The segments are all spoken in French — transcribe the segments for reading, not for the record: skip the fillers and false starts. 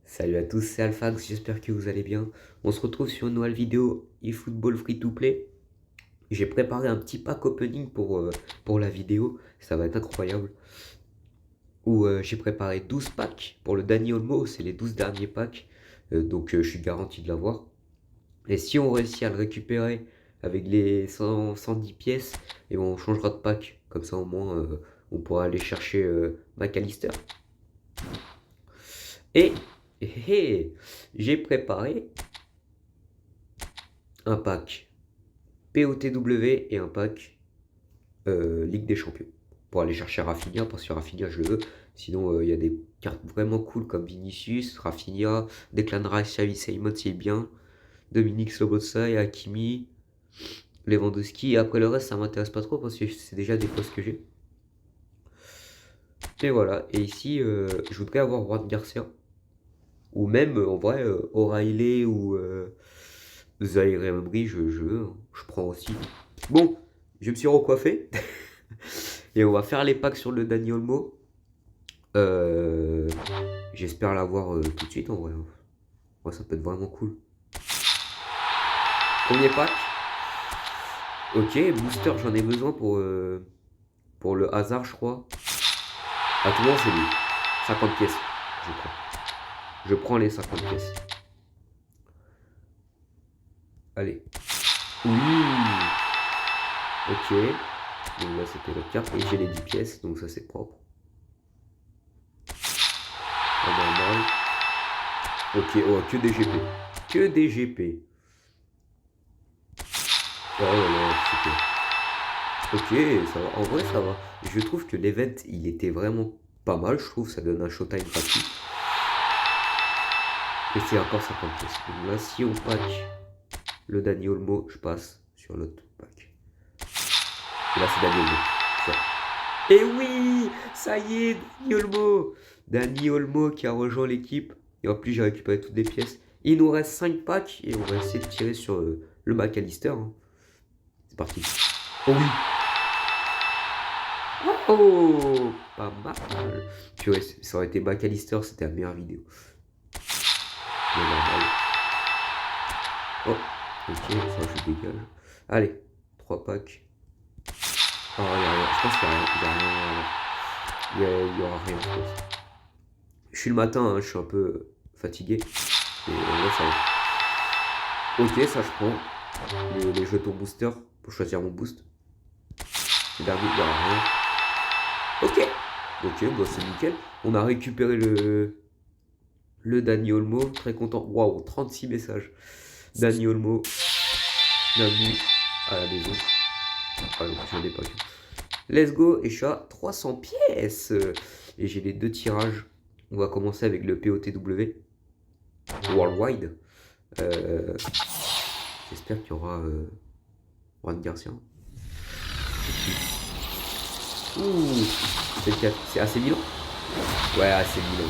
Salut à tous, c'est Alphax, j'espère que vous allez bien. On se retrouve sur une nouvelle vidéo eFootball Free to Play. J'ai préparé un petit pack opening pour la vidéo, ça va être incroyable. J'ai préparé 12 packs pour le Dani Olmo, c'est les 12 derniers packs, je suis garanti de l'avoir. Et si on réussit à le récupérer avec les 110 pièces, et on changera de pack, comme ça au moins on pourra aller chercher McAllister. J'ai préparé un pack POTW et un pack Ligue des Champions. Pour aller chercher Rafinha, parce que Rafinha je le veux. Sinon, il y a des cartes vraiment cool comme Vinicius, Rafinha, Declan Rice, Xavi Simons, c'est bien. Dominique Szoboszlai, Hakimi, Lewandowski. Et après le reste, ça m'intéresse pas trop parce que c'est déjà des postes que j'ai. Et voilà. Et ici, je voudrais avoir Juan Garcia. Ou même, en vrai, O'Reilly ou Zaire Emery, je veux. Hein. Je prends aussi. Bon, je me suis recoiffé. Et on va faire les packs sur le Dani Olmo. J'espère l'avoir tout de suite en vrai. Ouais, ça peut être vraiment cool. Premier pack. Ok, booster, j'en ai besoin pour le hasard, je crois. À tout le monde, c'est lui. 50 pièces, je prends. Je prends les 50 pièces. Allez. Oui. Ok. Donc là, c'était l'autre carte. Et j'ai les 10 pièces, donc ça, c'est propre. Normal. Ok, oh, que des GP. Que des GP. Oh là là, c'est ok, ça va. En vrai, ça va. Je trouve que l'event, il était vraiment pas mal. Je trouve ça donne un showtime gratuit. Et c'est encore 50 pièces. Donc là, si on pack le Dani Olmo, je passe sur l'autre pack. Et là, c'est Dani Olmo. Et oui, ça y est, Dani Olmo. Dani Olmo qui a rejoint l'équipe. Et en plus, j'ai récupéré toutes les pièces. Il nous reste 5 packs et on va essayer de tirer sur le McAllister. Hein. C'est parti. Oh oui. Oh, pas mal. Purée, ça aurait été McAllister, c'était la meilleure vidéo. Mais normal. Oh, ok, ça je dégage. Allez, 3 packs. Oh, il y a rien. Je pense qu'il y a rien. Il y aura rien, je pense. Je suis le matin, hein, je suis un peu fatigué. Et là, ça va. Ok, ça je prends. Les jetons booster pour choisir mon boost. Le dernier, il y aura rien. Ok. Ok, bah c'est nickel. On a récupéré le Dani Olmo. Très content. Waouh, 36 messages. Dani Olmo. Bienvenue à la maison. Ah non, j'en ai pas vu. Let's go. Et je suis à 300 pièces. Et j'ai les 2 tirages. On va commencer avec le POTW. Worldwide. J'espère qu'il y aura Juan Garcia. Ouh, c'est assez Milan. Ouais, assez Milan.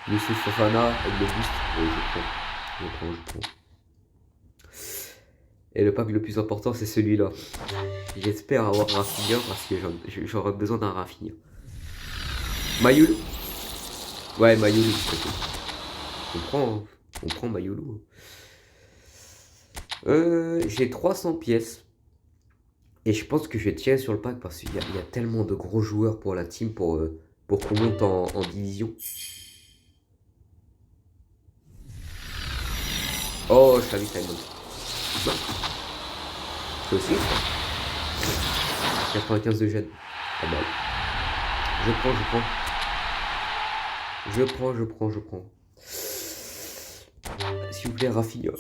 Youssouf Fofana avec le boost. Oui, je prends. Et le pack le plus important, c'est celui-là. J'espère avoir Rafinha parce que j'aurais besoin d'un Rafinha. Mayoulou. Ouais, Mayoulou. On prend Mayoulou. J'ai 300 pièces. Et je pense que je vais tirer sur le pack parce qu'il y a tellement de gros joueurs pour la team pour qu'on monte en division. Oh, Xavi Simons. C'est aussi ça. 95 de gêne. Pas mal. Je prends. S'il vous plaît, Rafinha.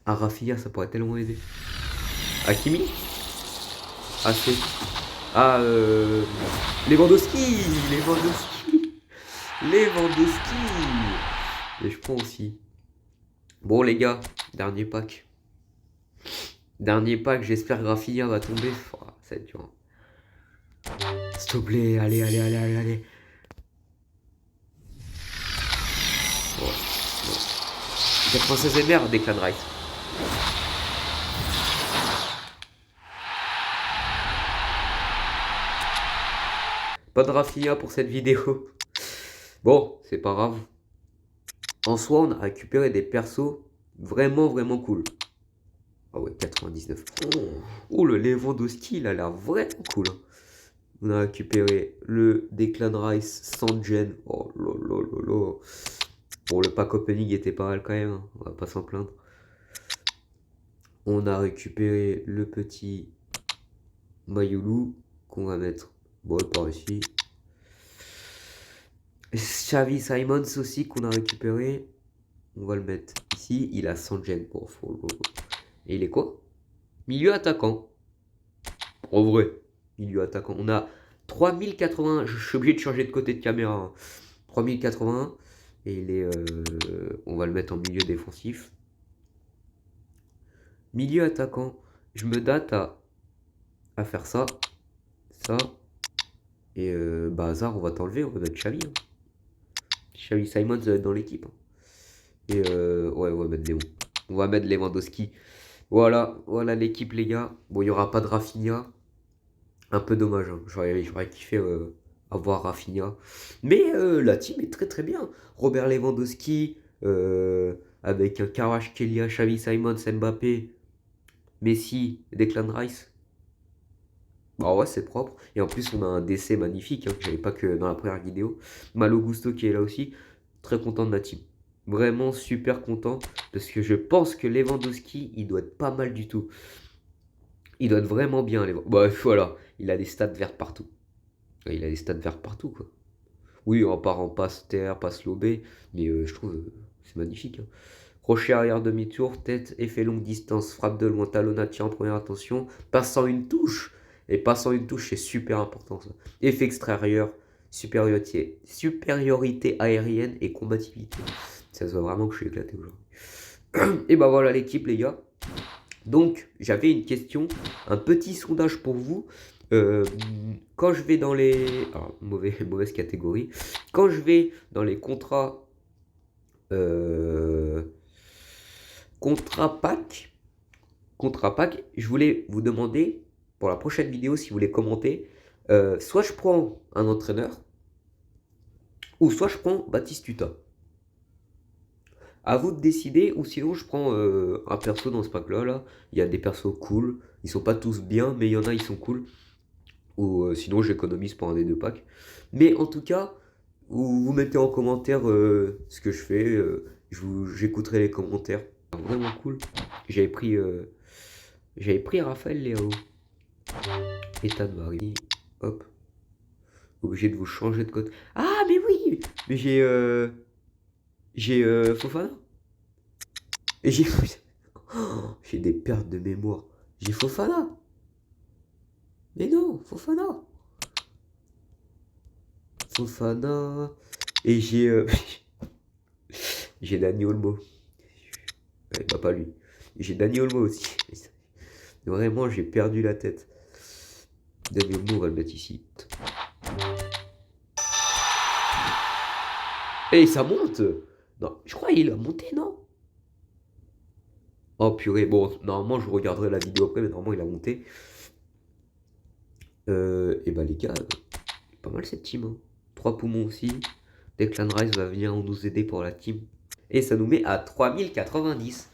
Ah, Rafinha, ça pourrait tellement aider. Hakimi. AC. Ah, Lewandowski. Et je prends aussi. Bon, les gars, dernier pack. J'espère que Rafinha va tomber. Oh, ça va être dur. S'il te plaît, allez. Oh, non. 96 MR, Declan Rice. Pas de Rafinha pour cette vidéo. Bon, c'est pas grave. En soi, on a récupéré des persos vraiment, vraiment cool. Ah ouais, 99. Oh, le Lewandowski, il a l'air vraiment cool. On a récupéré le Declan Rice sans gen. Oh là là là là. Bon, le pack opening était pas mal quand même, hein. On va pas s'en plaindre. On a récupéré le petit Mayulu qu'on va mettre par ici. Xavi Simons aussi qu'on a récupéré. On va le mettre ici. Il a 100 gen pour follow. Et il est quoi? Milieu attaquant. En vrai, milieu attaquant. On a 3080. Je suis obligé de changer de côté de caméra, hein. 3080. Et il est, on va le mettre en milieu défensif. Milieu attaquant. Je me date à faire ça. Ça. Et Hazard, on va t'enlever. On va mettre Xavi, hein. Xavi Simons va être dans l'équipe, hein. Et ouais, on va mettre Léon. On va mettre Lewandowski. Voilà, voilà l'équipe, les gars. Bon, il n'y aura pas de Rafinha. Un peu dommage, hein. J'aurais kiffé avoir Rafinha. Mais la team est très très bien. Robert Lewandowski, avec un Kvaratskhelia, Xavi Simons, Mbappé, Messi, Declan Rice. Bah ouais, c'est propre. Et en plus, on a un décès magnifique, hein, que j'avais pas que dans la première vidéo. Malo Gusto qui est là aussi. Très content de la team. Vraiment super content. Parce que je pense que Lewandowski, il doit être pas mal du tout. Il doit être vraiment bien. Bah voilà, il a des stats vertes partout. Il a des stats vertes partout, quoi. Oui, on part en passe terre, passe lobé. Mais je trouve c'est magnifique, hein. Crochet arrière demi-tour, tête, effet longue distance, frappe de loin, talonnade, tir en première intention, passant une touche. Et passant une touche, c'est super important ça. Effet extérieur, supériorité aérienne et combativité. Ça se voit vraiment que je suis éclaté aujourd'hui. Et bah voilà l'équipe, les gars. Donc, j'avais une question, un petit sondage pour vous. Quand je vais dans les... Alors, mauvaise catégorie. Quand je vais dans les contrats... contrat pack, je voulais vous demander pour la prochaine vidéo si vous voulez commenter, soit je prends un entraîneur ou soit je prends Batistuta. À vous de décider, ou sinon je prends un perso dans ce pack là. Il y a des persos cool, ils sont pas tous bien, mais il y en a ils sont cool. Ou sinon j'économise pour un des deux packs. Mais en tout cas, vous mettez en commentaire ce que je fais, j'écouterai les commentaires. Vraiment cool. J'avais pris Raphaël Léao. État de Marie. Hop. Obligé de vous changer de côté. Ah mais oui. Mais j'ai Fofana. Et j'ai oh, j'ai des pertes de mémoire. J'ai Fofana. Mais non, Fofana. Fofana. Et j'ai j'ai Dani Olmo. Bah pas lui. J'ai Dani Olmo aussi. Vraiment, j'ai perdu la tête. Dani Olmo, on va le mettre ici. Et ça monte. Non, je crois qu'il a monté, non? Oh purée, bon, normalement je regarderai la vidéo après, mais normalement il a monté. Et bah les gars, pas mal cette team, hein. 3 poumons aussi. Declan Rice va venir nous aider pour la team. Et ça nous met à 3090.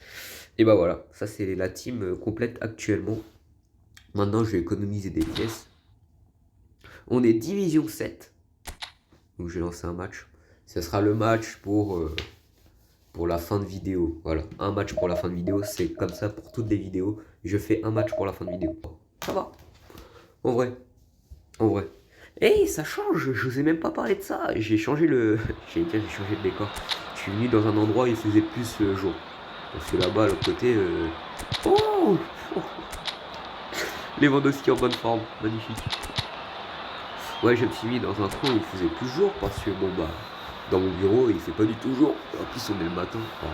Et bah voilà, ça c'est la team complète actuellement. Maintenant je vais économiser des pièces. On est division 7. Donc je vais lancer un match. Ce sera le match pour la fin de vidéo. Voilà, un match pour la fin de vidéo. C'est comme ça pour toutes les vidéos. Je fais un match pour la fin de vidéo. Ça va. En vrai. En vrai. Et ça change. Je vous ai même pas parlé de ça. J'ai changé le... j'ai changé de décor. Je suis venu dans un endroit où il faisait plus jour. Parce que là-bas, à l'autre côté... Oh, oh. Lewandowski en bonne forme. Magnifique. Ouais, je me suis mis dans un coin où il faisait plus jour. Parce que bon bah... Dans mon bureau, il fait pas du tout jour. En plus, on est le matin. Oh,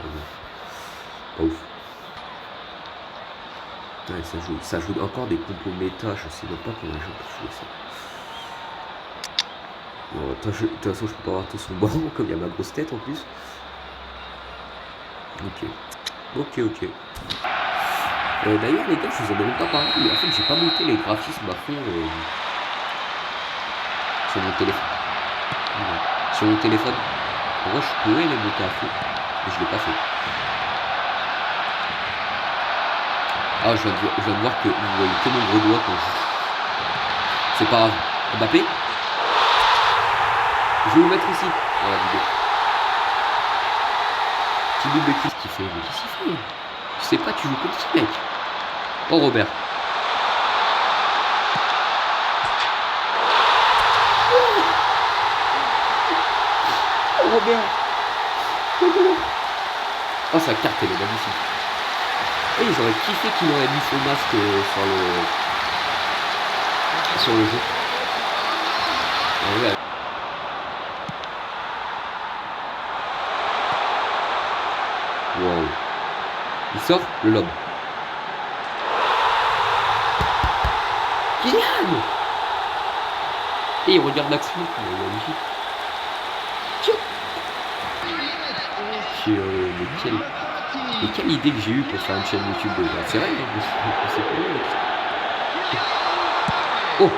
pas ouf. Ouais, ça joue encore des compos méta. Je sais même pas comment les gens peuvent jouer ça. Bon, de toute façon, je peux pas avoir tout son banc, comme il y a ma grosse tête en plus. Ok. Ok. D'ailleurs, les gars, je vous en ai même pas parlé. Mais en fait, j'ai pas monté les graphismes à fond sur mon téléphone. sur mon téléphone. Moi, je pourrais les monter à fond, mais je l'ai pas fait. Ah, je viens de voir que vous voyez que mon gros doigt quand je... C'est pas grave. Mbappé. Je vais vous mettre ici dans la vidéo. Petit double kick. Qu'est-ce qu'il fait? Mais qu'est-ce qu'il fait? Tu sais pas, tu joues comme ça, mec. Oh, Robert. Oh, Robert. Oh, sa carte, elle est magnifique. Et j'aurais kiffé qu'il aurait mis son masque sur le jeu. Ouais. Wow. Il sort le lob. Kylian! Et il regarde l'action. Magnifique. Mais quelle idée que j'ai eue pour faire une chaîne YouTube déjà. C'est vrai, c'est pas vrai. Oh!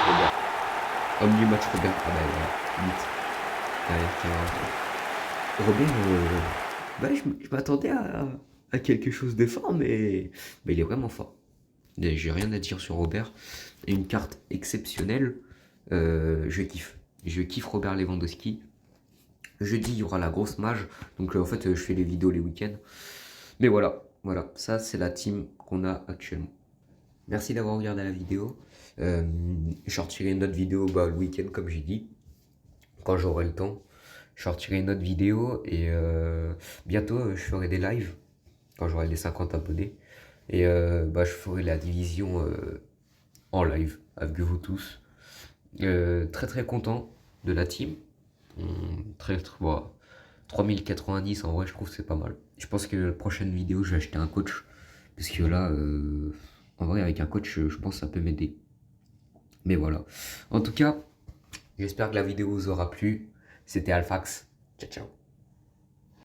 Robert. Homme du match, Robert. Ah bah voilà. Robert, bah, je m'attendais à quelque chose de fort, mais il est vraiment fort. J'ai rien à dire sur Robert. Et une carte exceptionnelle. Je kiffe. Je kiffe Robert Lewandowski. Jeudi, il y aura la grosse mage. Donc en fait, je fais les vidéos les week-ends. Mais voilà, ça c'est la team qu'on a actuellement. Merci d'avoir regardé la vidéo. Je sortirai une autre vidéo le week-end comme j'ai dit. Quand j'aurai le temps. Je sortirai une autre vidéo et bientôt je ferai des lives. Quand j'aurai les 50 abonnés. Et je ferai la division en live avec vous tous. Très très content de la team. 3090 en vrai je trouve que c'est pas mal. Je pense que la prochaine vidéo je vais acheter un coach. Parce que là en vrai avec un coach je pense que ça peut m'aider. Mais voilà. En tout cas, j'espère que la vidéo vous aura plu. C'était Alphax. Ciao ciao.